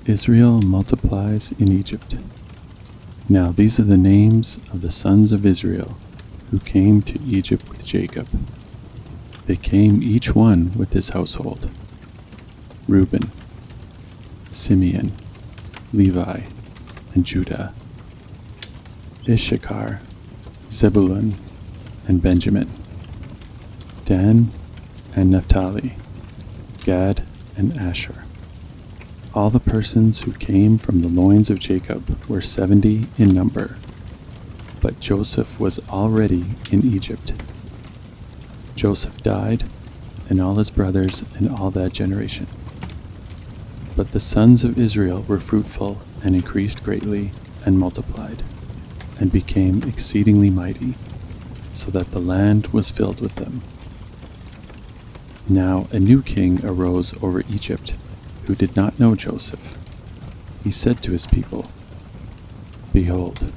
Israel multiplies in Egypt. Now these are the names of the sons of Israel who came to Egypt with Jacob. They came each one with his household: Reuben, Simeon, Levi, and Judah, Issachar, Zebulun, and Benjamin, Dan and Naphtali, Gad and Asher. All the persons who came from the loins of Jacob were 70 in number, but Joseph was already in Egypt. Joseph died, and all his brothers and all that generation. But the sons of Israel were fruitful and increased greatly and multiplied, and became exceedingly mighty, so that the land was filled with them. Now a new king arose over Egypt, who did not know Joseph. He said to his people, "Behold,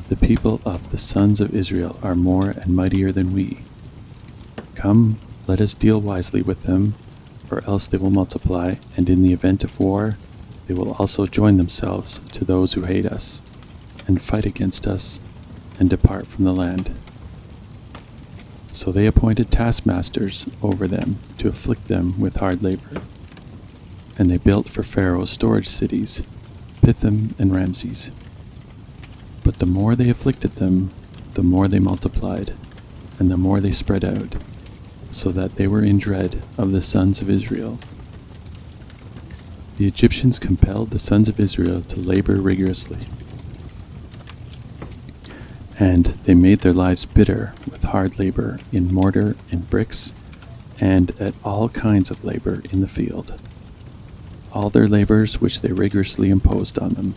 the people of the sons of Israel are more and mightier than we. Come, let us deal wisely with them, or else they will multiply, and in the event of war, they will also join themselves to those who hate us, and fight against us, and depart from the land." So they appointed taskmasters over them to afflict them with hard labor. And they built for Pharaoh storage cities, Pithom and Ramses. But the more they afflicted them, the more they multiplied, and the more they spread out, so that they were in dread of the sons of Israel. The Egyptians compelled the sons of Israel to labor rigorously, and they made their lives bitter with hard labor in mortar and bricks, and at all kinds of labor in the field. All their labors which they rigorously imposed on them.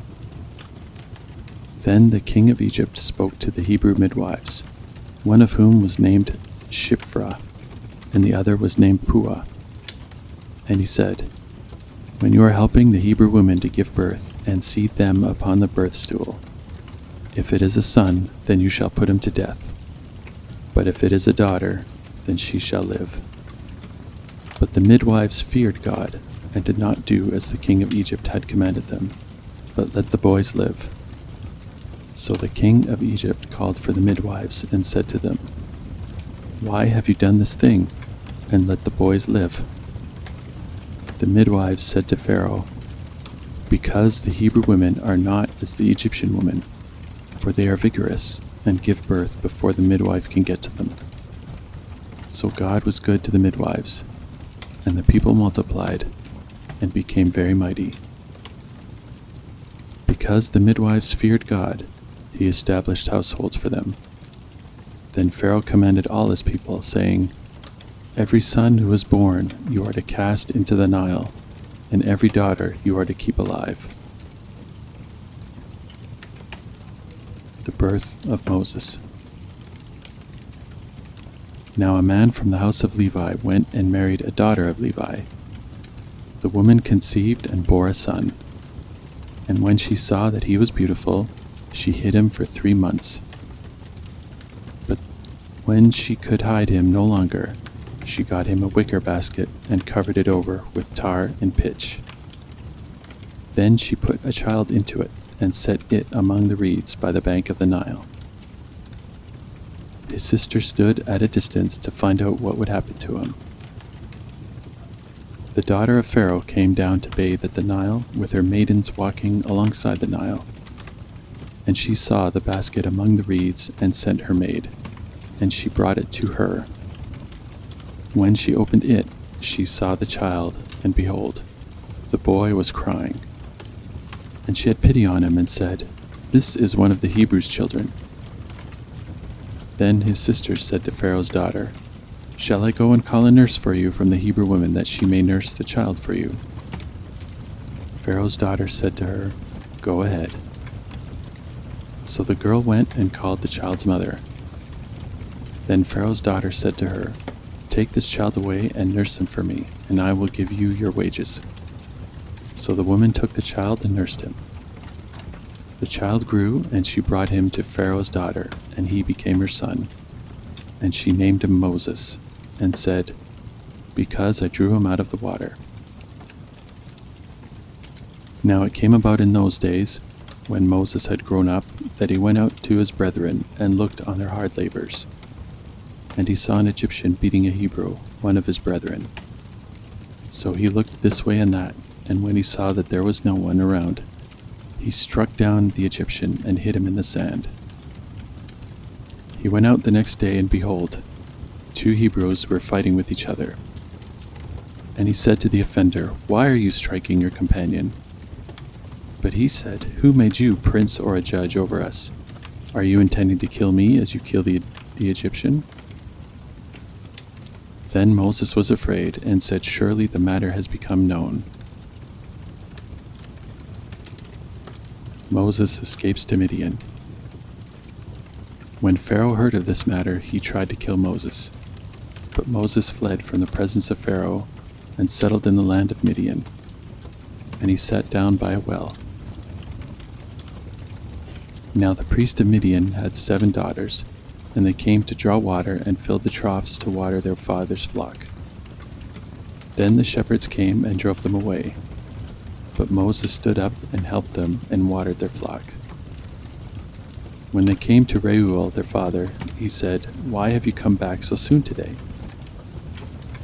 Then the king of Egypt spoke to the Hebrew midwives, one of whom was named Shiphrah, and the other was named Puah. And he said, "When you are helping the Hebrew women to give birth, and seed them upon the birth stool, if it is a son, then you shall put him to death. But if it is a daughter, then she shall live." But the midwives feared God, and did not do as the king of Egypt had commanded them, but let the boys live. So the king of Egypt called for the midwives and said to them, "Why have you done this thing, and let the boys live?" The midwives said to Pharaoh, "Because the Hebrew women are not as the Egyptian women, for they are vigorous and give birth before the midwife can get to them." So God was good to the midwives, and the people multiplied and became very mighty. Because the midwives feared God, he established households for them. Then Pharaoh commanded all his people, saying, "Every son who is born you are to cast into the Nile, and every daughter you are to keep alive." The birth of Moses. Now a man from the house of Levi went and married a daughter of Levi. The woman conceived and bore a son. And when she saw that he was beautiful, she hid him for 3 months. But when she could hide him no longer, she got him a wicker basket and covered it over with tar and pitch. Then she put a child into it and set it among the reeds by the bank of the Nile. His sister stood at a distance to find out what would happen to him. The daughter of Pharaoh came down to bathe at the Nile, with her maidens walking alongside the Nile. And she saw the basket among the reeds and sent her maid, and she brought it to her. When she opened it, she saw the child, and behold, the boy was crying. And she had pity on him and said, "This is one of the Hebrews' children." Then his sisters said to Pharaoh's daughter, "Shall I go and call a nurse for you from the Hebrew women, that she may nurse the child for you?" Pharaoh's daughter said to her, "Go ahead." So the girl went and called the child's mother. Then Pharaoh's daughter said to her, "Take this child away and nurse him for me, and I will give you your wages." So the woman took the child and nursed him. The child grew, and she brought him to Pharaoh's daughter, and he became her son. And she named him Moses, and said, "Because I drew him out of the water." Now it came about in those days, when Moses had grown up, that he went out to his brethren and looked on their hard labors. And he saw an Egyptian beating a Hebrew, one of his brethren. So he looked this way and that, and when he saw that there was no one around, he struck down the Egyptian and hid him in the sand. He went out the next day, and behold, 2 Hebrews were fighting with each other. And he said to the offender, "Why are you striking your companion?" But he said, "Who made you prince or a judge over us? Are you intending to kill me as you kill the Egyptian?" Then Moses was afraid and said, "Surely the matter has become known." Moses escapes to Midian. When Pharaoh heard of this matter, he tried to kill Moses. But Moses fled from the presence of Pharaoh and settled in the land of Midian. And he sat down by a well. Now the priest of Midian had 7 daughters, and they came to draw water and filled the troughs to water their father's flock. Then the shepherds came and drove them away. But Moses stood up and helped them and watered their flock. When they came to Reuel their father, he said, "Why have you come back so soon today?"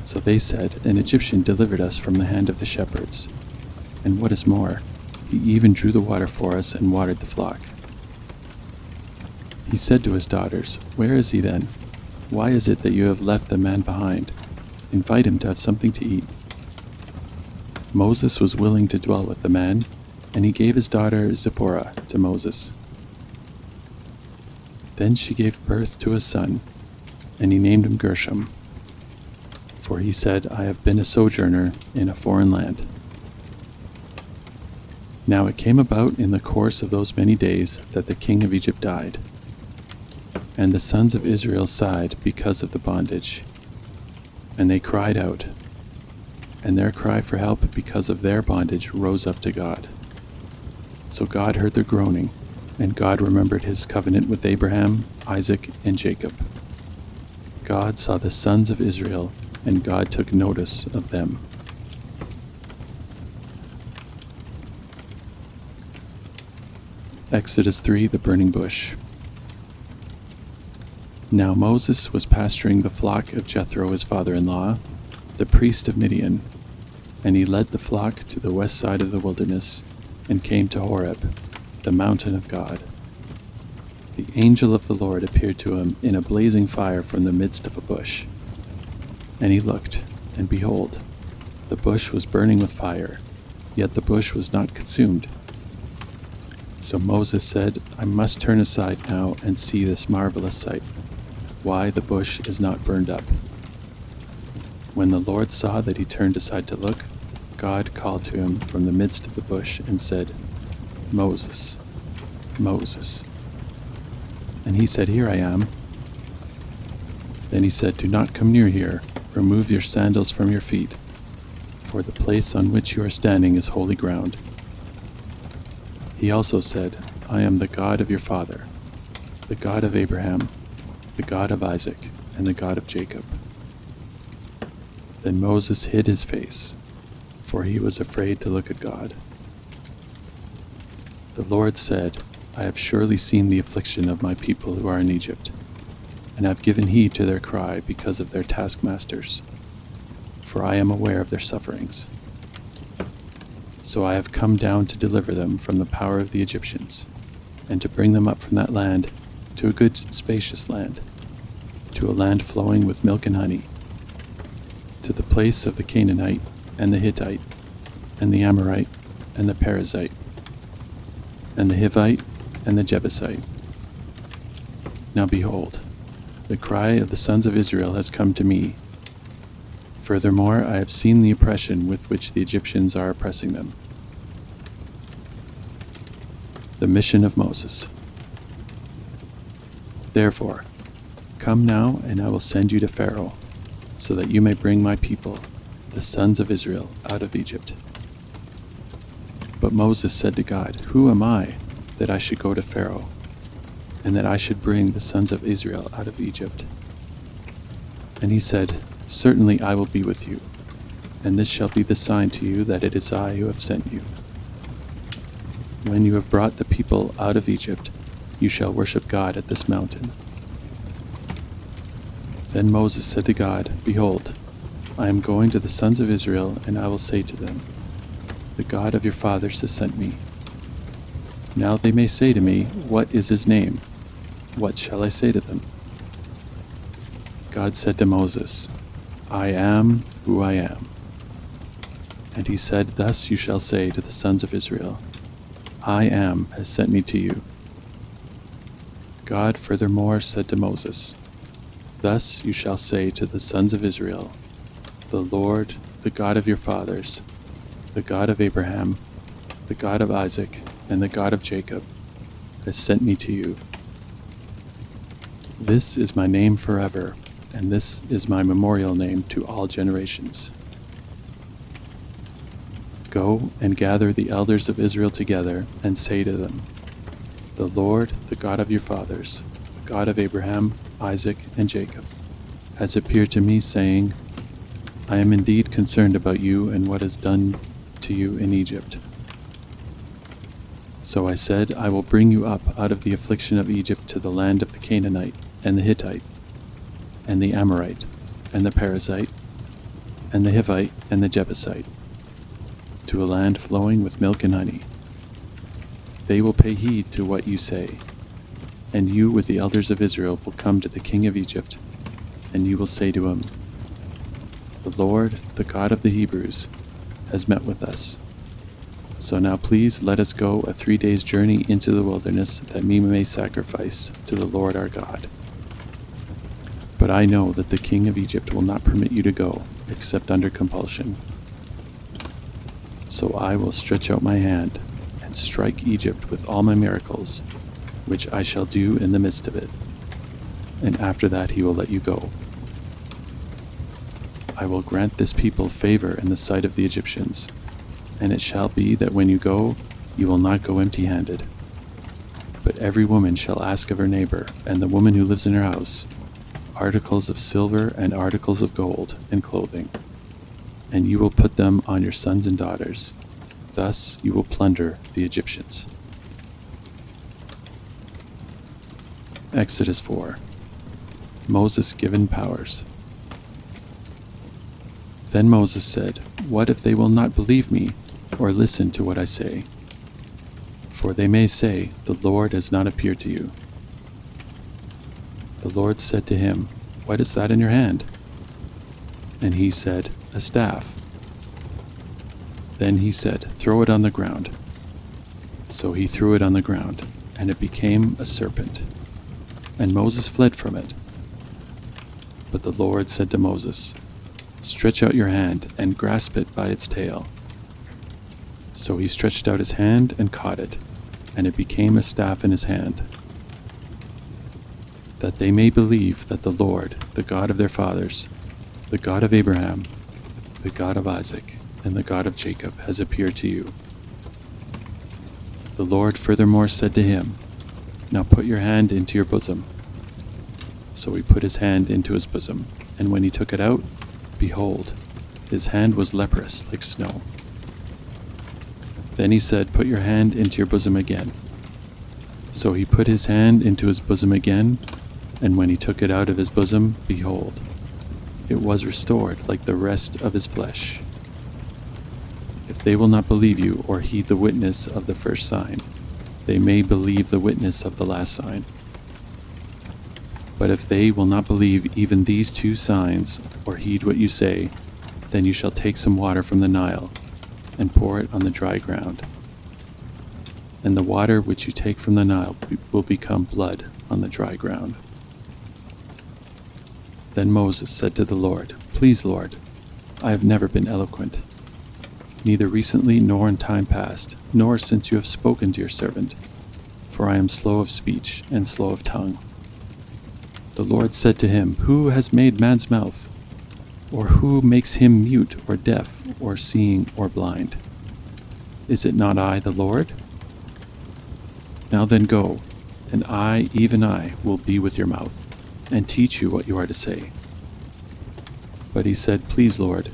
So they said, "An Egyptian delivered us from the hand of the shepherds. And what is more, he even drew the water for us and watered the flock." He said to his daughters, "Where is he then? Why is it that you have left the man behind? Invite him to have something to eat." Moses was willing to dwell with the man, and he gave his daughter Zipporah to Moses. Then she gave birth to a son, and he named him Gershom, for he said, "I have been a sojourner in a foreign land." Now it came about in the course of those many days that the king of Egypt died, and the sons of Israel sighed because of the bondage, and they cried out, and their cry for help because of their bondage rose up to God. So God heard their groaning, and God remembered his covenant with Abraham, Isaac, and Jacob. God saw the sons of Israel, and God took notice of them. Exodus 3, the burning bush. Now Moses was pasturing the flock of Jethro his father-in-law, the priest of Midian, and he led the flock to the west side of the wilderness, and came to Horeb, the mountain of God. The angel of the Lord appeared to him in a blazing fire from the midst of a bush. And he looked, and behold, the bush was burning with fire, yet the bush was not consumed. So Moses said, "I must turn aside now and see this marvelous sight, why the bush is not burned up." When the Lord saw that he turned aside to look, God called to him from the midst of the bush and said, "Moses, Moses." And he said, "Here I am." Then he said, "Do not come near here. Remove your sandals from your feet, for the place on which you are standing is holy ground." He also said, "I am the God of your father, the God of Abraham, the God of Isaac, and the God of Jacob." Then Moses hid his face, for he was afraid to look at God. The Lord said, "I have surely seen the affliction of my people who are in Egypt, and have given heed to their cry because of their taskmasters, for I am aware of their sufferings. So I have come down to deliver them from the power of the Egyptians, and to bring them up from that land to a good spacious land, to a land flowing with milk and honey, to the place of the Canaanite, and the Hittite, and the Amorite, and the Perizzite, and the Hivite, and the Jebusite. Now behold, the cry of the sons of Israel has come to me. Furthermore, I have seen the oppression with which the Egyptians are oppressing them." The mission of Moses. "Therefore, come now, and I will send you to Pharaoh, so that you may bring my people, the sons of Israel, out of Egypt." But Moses said to God, "Who am I, that I should go to Pharaoh, and that I should bring the sons of Israel out of Egypt?" And he said, "Certainly I will be with you, and this shall be the sign to you that it is I who have sent you. When you have brought the people out of Egypt, you shall worship God at this mountain." Then Moses said to God, "Behold, I am going to the sons of Israel, and I will say to them, 'The God of your fathers has sent me.' Now they may say to me, 'What is his name?' What shall I say to them?" God said to Moses, "I am who I am." And he said, "Thus you shall say to the sons of Israel, 'I am has sent me to you.'" God furthermore said to Moses, "Thus you shall say to the sons of Israel, 'The Lord, the God of your fathers, the God of Abraham, the God of Isaac, and the God of Jacob, has sent me to you.' This is my name forever, and this is my memorial name to all generations. Go and gather the elders of Israel together, and say to them, 'The Lord, the God of your fathers, the God of Abraham, Isaac, and Jacob, has appeared to me, saying, I am indeed concerned about you and what is done to you in Egypt. So I said, I will bring you up out of the affliction of Egypt to the land of the Canaanite, and the Hittite, and the Amorite, and the Perizzite, and the Hivite, and the Jebusite, to a land flowing with milk and honey. They will pay heed to what you say, and you with the elders of Israel will come to the king of Egypt, and you will say to him, The Lord, the God of the Hebrews, has met with us. So now please let us go a 3 days' journey into the wilderness, that we may sacrifice to the Lord our God. But I know that the king of Egypt will not permit you to go, except under compulsion. So I will stretch out my hand and strike Egypt with all my miracles, which I shall do in the midst of it. And after that he will let you go. I will grant this people favor in the sight of the Egyptians, and it shall be that when you go, you will not go empty-handed. But every woman shall ask of her neighbor, and the woman who lives in her house, articles of silver and articles of gold and clothing, and you will put them on your sons and daughters. Thus you will plunder the Egyptians. Exodus 4. Moses given powers. Then Moses said, What if they will not believe me, or listen to what I say? For they may say, The Lord has not appeared to you. The Lord said to him, What is that in your hand? And he said, A staff. Then he said, Throw it on the ground. So he threw it on the ground, and it became a serpent. And Moses fled from it. But the Lord said to Moses, Stretch out your hand and grasp it by its tail. So he stretched out his hand and caught it, and it became a staff in his hand. That they may believe that the Lord, the God of their fathers, the God of Abraham, the God of Isaac, and the God of Jacob has appeared to you. The Lord furthermore said to him, Now put your hand into your bosom. So he put his hand into his bosom, and when he took it out, behold, his hand was leprous like snow. Then he said, Put your hand into your bosom again. So he put his hand into his bosom again, and when he took it out of his bosom, behold, it was restored like the rest of his flesh. If they will not believe you or heed the witness of the first sign, they may believe the witness of the last sign. But if they will not believe even these 2 signs, or heed what you say, then you shall take some water from the Nile, and pour it on the dry ground. And the water which you take from the Nile will become blood on the dry ground. Then Moses said to the Lord, Please, Lord, I have never been eloquent, neither recently nor in time past, nor since you have spoken to your servant, for I am slow of speech and slow of tongue. The Lord said to him, Who has made man's mouth? Or who makes him mute or deaf or seeing or blind? Is it not I, the Lord? Now then go, and I, even I, will be with your mouth, and teach you what you are to say. But he said, Please, Lord,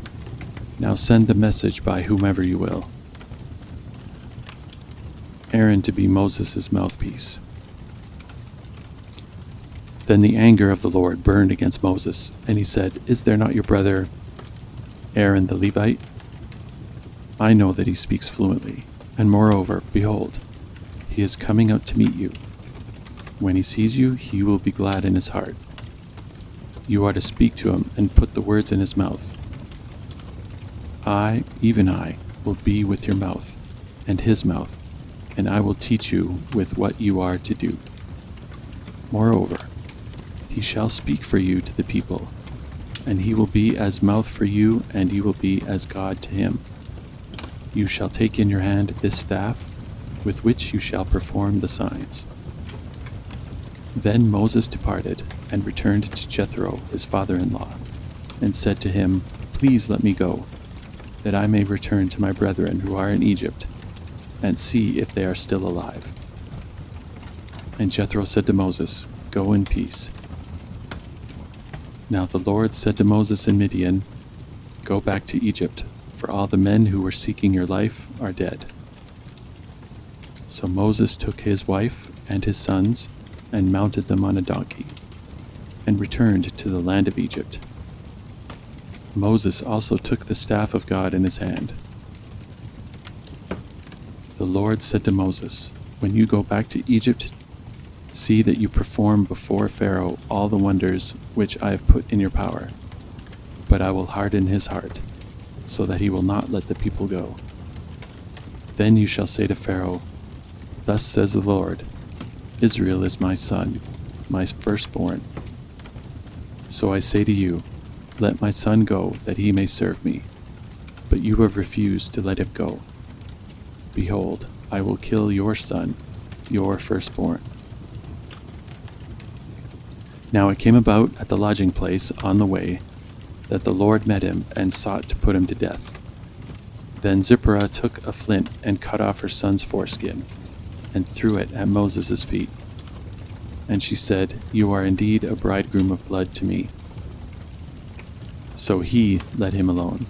now send the message by whomever you will. Aaron to be Moses' mouthpiece. Then the anger of the Lord burned against Moses, and he said, "Is there not your brother Aaron the Levite? I know that he speaks fluently, and moreover, behold, he is coming out to meet you. When he sees you, he will be glad in his heart. You are to speak to him and put the words in his mouth. I, even I, will be with your mouth and his mouth, and I will teach you with what you are to do. Moreover, he shall speak for you to the people, and he will be as mouth for you, and you will be as God to him. You shall take in your hand this staff, with which you shall perform the signs." Then Moses departed and returned to Jethro, his father-in-law, and said to him, "Please let me go, that I may return to my brethren who are in Egypt, and see if they are still alive." And Jethro said to Moses, "Go in peace." Now the Lord said to Moses in Midian, "Go back to Egypt, for all the men who were seeking your life are dead." So Moses took his wife and his sons, and mounted them on a donkey, and returned to the land of Egypt. Moses also took the staff of God in his hand. The Lord said to Moses, "When you go back to Egypt, see that you perform before Pharaoh all the wonders which I have put in your power, but I will harden his heart, so that he will not let the people go. Then you shall say to Pharaoh, 'Thus says the Lord, Israel is my son, my firstborn. So I say to you, let my son go, that he may serve me. But you have refused to let him go. Behold, I will kill your son, your firstborn.'" Now it came about at the lodging place on the way, that the Lord met him and sought to put him to death. Then Zipporah took a flint and cut off her son's foreskin, and threw it at Moses' feet. And she said, "You are indeed a bridegroom of blood to me." So he let him alone.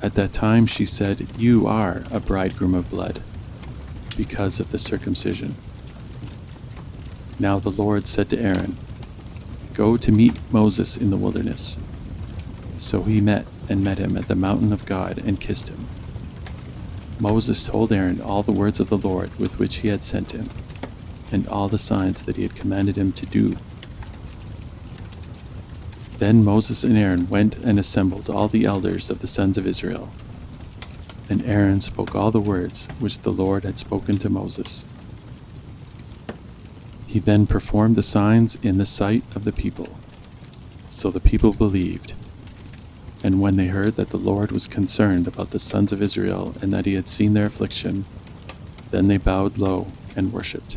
At that time she said, "You are a bridegroom of blood, because of the circumcision." Now the Lord said to Aaron, "Go to meet Moses in the wilderness." So he met him at the mountain of God and kissed him. Moses told Aaron all the words of the Lord with which he had sent him, and all the signs that he had commanded him to do. Then Moses and Aaron went and assembled all the elders of the sons of Israel. And Aaron spoke all the words which the Lord had spoken to Moses. He then performed the signs in the sight of the people. So the people believed. And when they heard that the Lord was concerned about the sons of Israel and that he had seen their affliction, then they bowed low and worshipped.